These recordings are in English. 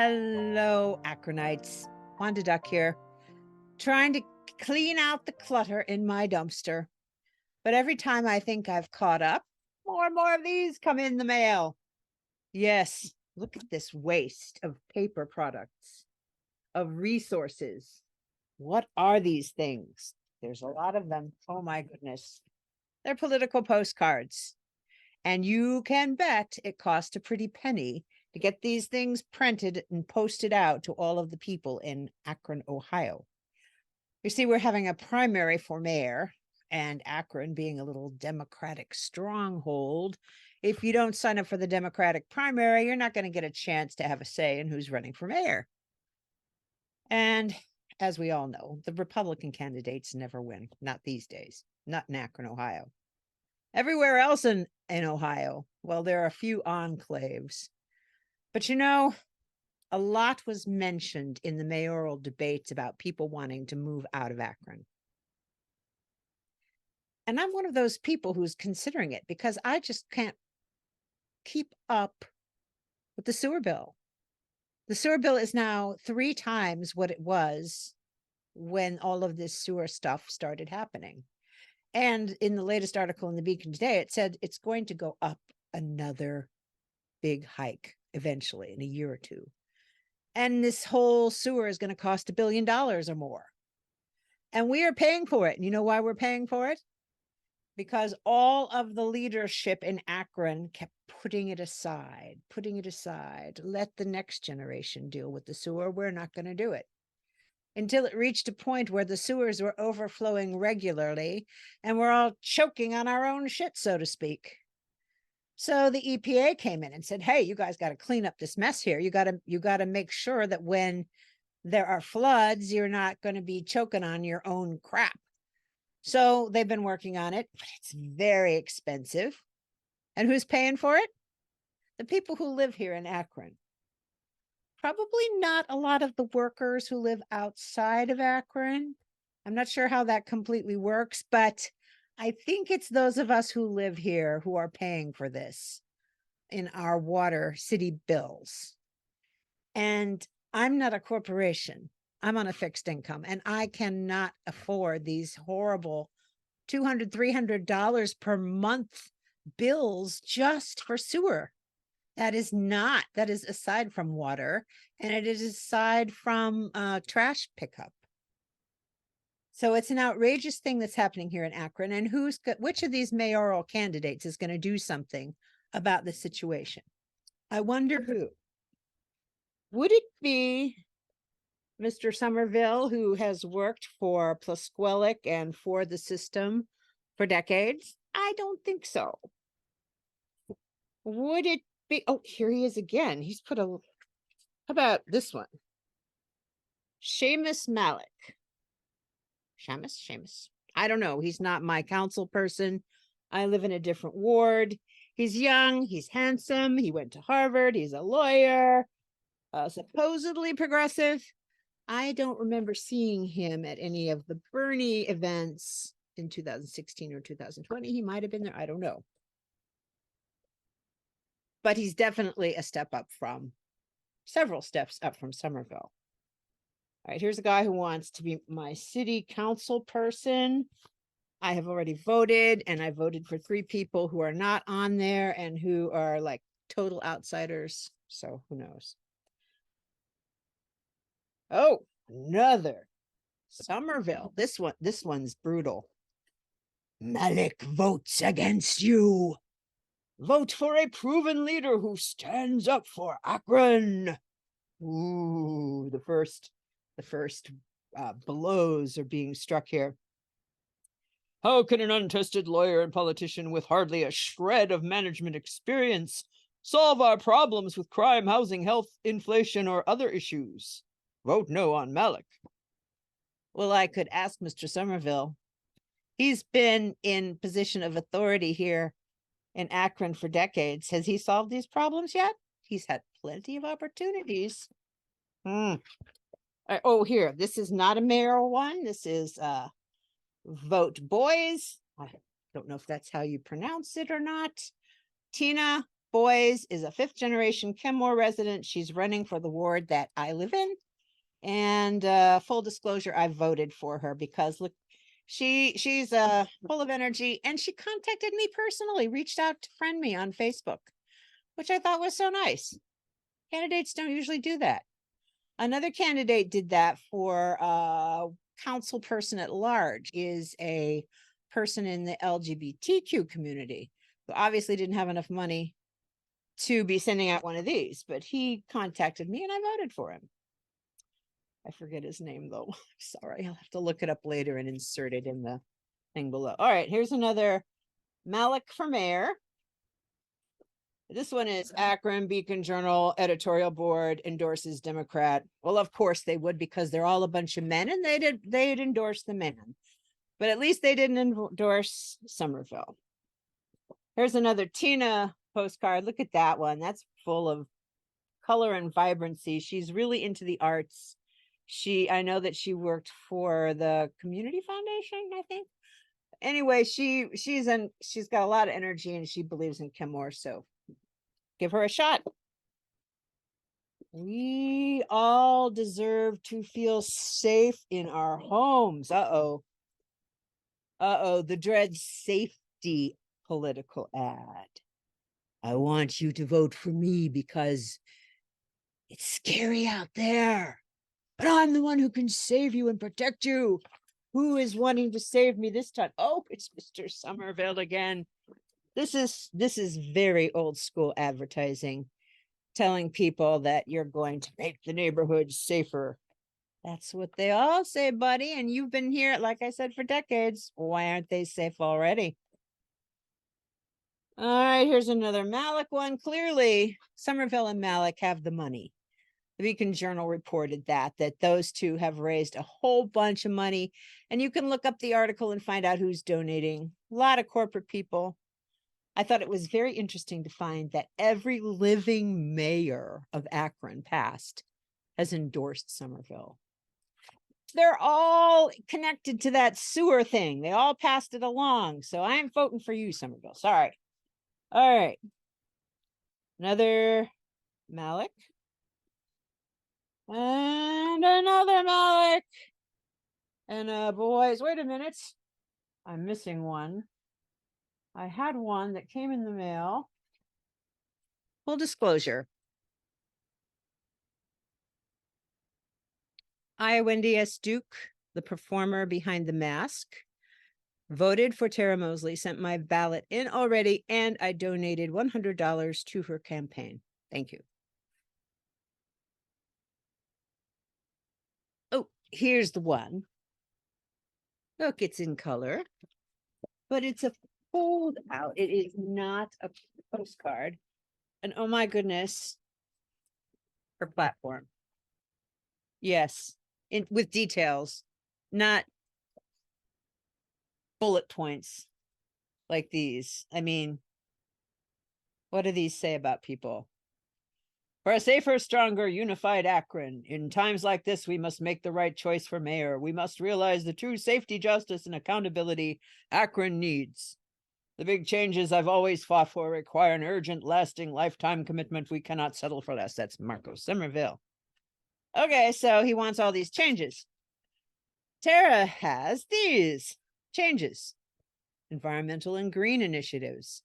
Hello, Akronites. Wanda Duck here, trying to clean out the clutter in my dumpster. But every time I think I've caught up, more and more of these come in the mail. Yes, look at this waste of paper products, of resources. What are these things? There's a lot of them. Oh my goodness. They're political postcards. And you can bet it cost a pretty penny to get these things printed and posted out to all of the people in Akron, Ohio. You see, we're having a primary for mayor, and Akron being a little Democratic stronghold. If you don't sign up for the Democratic primary, you're not going to get a chance to have a say in who's running for mayor. And as we all know, the Republican candidates never win, not these days, not in Akron, Ohio. Everywhere else in Ohio, well, there are a few enclaves. But you know, a lot was mentioned in the mayoral debates about people wanting to move out of Akron. And I'm one of those people who's considering it because I just can't keep up with the sewer bill. The sewer bill is now 3 times what it was when all of this sewer stuff started happening. And in the latest article in the Beacon today, it said it's going to go up another big hike eventually in a year or two. And this whole sewer is going to cost $1 billion or more. And we are paying for it. And you know why we're paying for it? Because all of the leadership in Akron kept putting it aside. Let the next generation deal with the sewer. We're not going to do it. Until it reached a point where the sewers were overflowing regularly and we're all choking on our own shit, so to speak. So the EPA came in and said, hey, you guys got to clean up this mess here. You got to make sure that when there are floods, you're not going to be choking on your own crap. So they've been working on it, but it's very expensive. And who's paying for it? The people who live here in Akron. Probably not a lot of the workers who live outside of Akron. I'm not sure how that completely works, but I think it's those of us who live here who are paying for this in our water city bills. And I'm not a corporation. I'm on a fixed income, and I cannot afford these horrible $200, $300 per month bills just for sewer. That is aside from water, and it is aside from trash pickup. So it's an outrageous thing that's happening here in Akron. And which of these mayoral candidates is going to do something about the situation? I wonder who. Would it be Mr. Somerville, who has worked for Plasquelic and for the system for decades? I don't think so. Would it be, oh, here he is again. He's put how about this one? Seamus Malik. Seamus. I don't know. He's not my council person. I live in a different ward. He's young. He's handsome. He went to Harvard. He's a lawyer, supposedly progressive. I don't remember seeing him at any of the Bernie events in 2016 or 2020. He might have been there. I don't know. But he's definitely a step up from, several steps up from Somerville. All right, here's a guy who wants to be my city council person. I have already voted, and I voted for 3 people who are not on there and who are like total outsiders. So who knows? Oh, another Somerville. This one's brutal. Malik votes against you. Vote for a proven leader who stands up for Akron. Ooh, the first blows are being struck here. How can an untested lawyer and politician with hardly a shred of management experience solve our problems with crime, housing, health, inflation, or other issues? Vote no on Malik. Well, I could ask Mr. Somerville. He's been in position of authority here in Akron for decades. Has he solved these problems yet? He's had plenty of opportunities. Oh, here, this is not a mayoral one. This is Vote Boys. I don't know if that's how you pronounce it or not. Tina Boys is a 5th-generation Kenmore resident. She's running for the ward that I live in. And full disclosure, I voted for her because look, she's full of energy, and she contacted me personally, reached out to friend me on Facebook, which I thought was so nice. Candidates don't usually do that. Another candidate did that for council person at large, is a person in the LGBTQ community who obviously didn't have enough money to be sending out one of these, but he contacted me and I voted for him. I forget his name though. Sorry, I'll have to look it up later and insert it in the thing below. All right, here's another Malik for mayor. This one is Akron Beacon Journal editorial board endorses Democrat. Well, of course they would, because they're all a bunch of men, and they'd endorse the man. But at least they didn't endorse Somerville. Here's another Tina postcard. Look at that one. That's full of color and vibrancy. She's really into the arts. I know that she worked for the Community Foundation, I think. Anyway, she's got a lot of energy, and she believes in Kenmore, so give her a shot. We all deserve to feel safe in our homes. Uh-oh, the dread safety political ad. I want you to vote for me because it's scary out there, but I'm the one who can save you and protect you. Who is wanting to save me this time? Oh, it's Mr. Somerville again. This is very old school advertising, telling people that you're going to make the neighborhood safer. That's what they all say, buddy. And you've been here, like I said, for decades. Why aren't they safe already? All right, here's another Malik one. Clearly, Somerville and Malik have the money. The Beacon Journal reported that those two have raised a whole bunch of money, and you can look up the article and find out who's donating. A lot of corporate people. I thought it was very interesting to find that every living mayor of Akron past has endorsed Somerville. They're all connected to that sewer thing. They all passed it along. So I'm voting for you, Somerville. Sorry. All right. Another Malik. And another Malik. And boys, wait a minute. I'm missing one. I had one that came in the mail. Full disclosure. I, Wendy S. Duke, the performer behind the mask, voted for Tara Mosley, sent my ballot in already, and I donated $100 to her campaign. Thank you. Oh, here's the one. Look, it's in color, but it's a fold out. It is not a postcard. And oh my goodness, her platform. Yes, with details, not bullet points like these. I mean, what do these say about people? For a safer, stronger, unified Akron, in times like this, we must make the right choice for mayor. We must realize the true safety, justice, and accountability Akron needs. The big changes I've always fought for require an urgent, lasting, lifetime commitment. We cannot settle for less. That's Marco Somerville. Okay, so he wants all these changes. Tara has these changes. Environmental and green initiatives.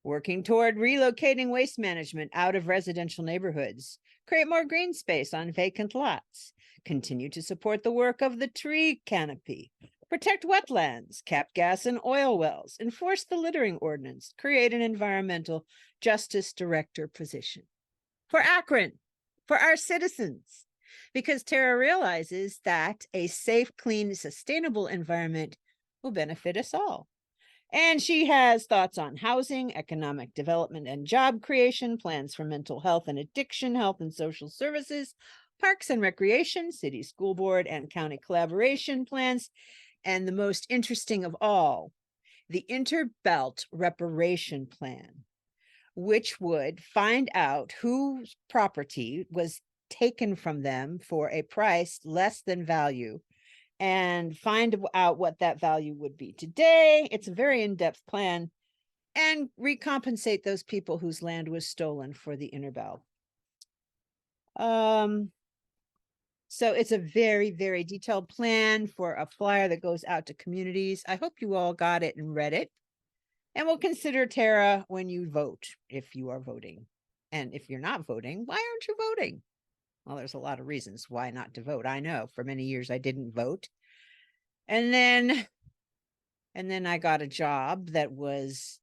Working toward relocating waste management out of residential neighborhoods. Create more green space on vacant lots. Continue to support the work of the tree canopy. Protect wetlands. Cap gas and oil wells. Enforce the littering ordinance. Create an environmental justice director position. For Akron, for our citizens. Because Tara realizes that a safe, clean, sustainable environment will benefit us all. And she has thoughts on housing, economic development and job creation, plans for mental health and addiction, health and social services, parks and recreation, city school board and county collaboration plans, and the most interesting of all, the Interbelt Reparation Plan, which would find out whose property was taken from them for a price less than value and find out what that value would be today. It's a very in-depth plan. and recompensate those people whose land was stolen for the inner bell. So it's a very, very detailed plan for a flyer that goes out to communities. I hope you all got it and read it. And we'll consider Tara when you vote, if you are voting. And if you're not voting, why aren't you voting? Well, there's a lot of reasons why not to vote. I know for many years I didn't vote. And then I got a job that was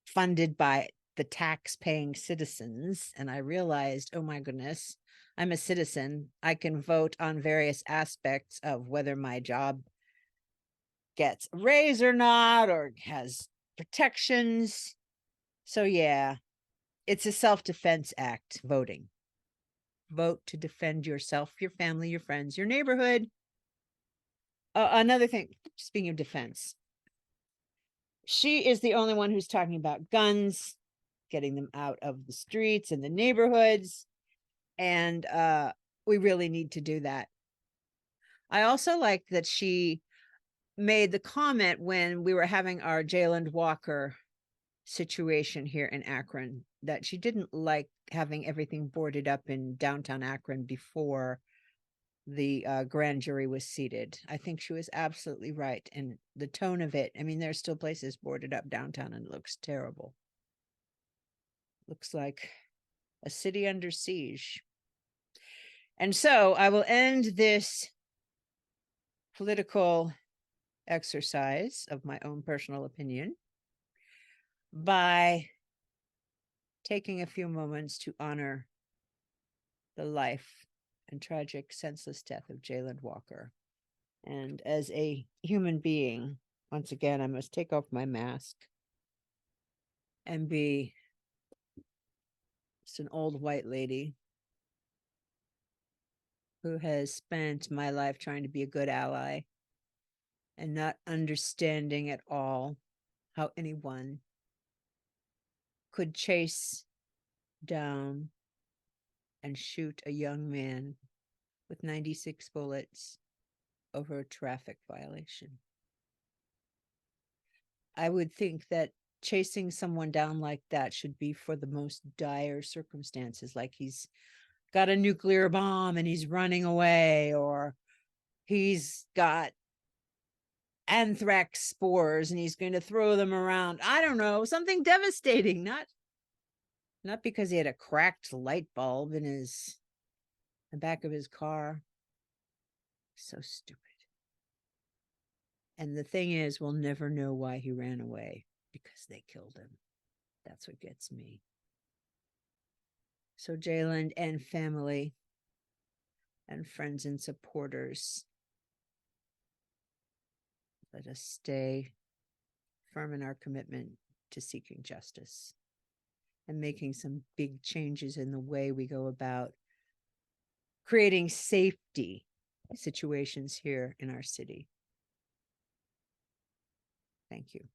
funded by the tax-paying citizens. And I realized, oh my goodness, I'm a citizen. I can vote on various aspects of whether my job gets a raise or not, or has protections. So yeah, it's a self-defense act, voting. Vote to defend yourself, your family, your friends, your neighborhood. Another thing, speaking of defense, she is the only one who's talking about guns, getting them out of the streets and the neighborhoods. And we really need to do that. I also like that she made the comment when we were having our Jayland Walker situation here in Akron that she didn't like having everything boarded up in downtown Akron before the grand jury was seated. I think she was absolutely right. And the tone of it, I mean, there's still places boarded up downtown and it looks terrible. Looks like a city under siege. And so I will end this political exercise of my own personal opinion by taking a few moments to honor the life and tragic, senseless death of Jayland Walker. And as a human being, once again, I must take off my mask and be just an old white lady who has spent my life trying to be a good ally and not understanding at all how anyone could chase down and shoot a young man with 96 bullets over a traffic violation. I would think that chasing someone down like that should be for the most dire circumstances, like he's got a nuclear bomb and he's running away, or he's got anthrax spores and he's going to throw them around. I don't know, something devastating, not because he had a cracked light bulb in the back of his car. So stupid. And the thing is, we'll never know why he ran away, because they killed him. That's what gets me. So Jayland and family and friends and supporters, let us stay firm in our commitment to seeking justice and making some big changes in the way we go about creating safety situations here in our city. Thank you.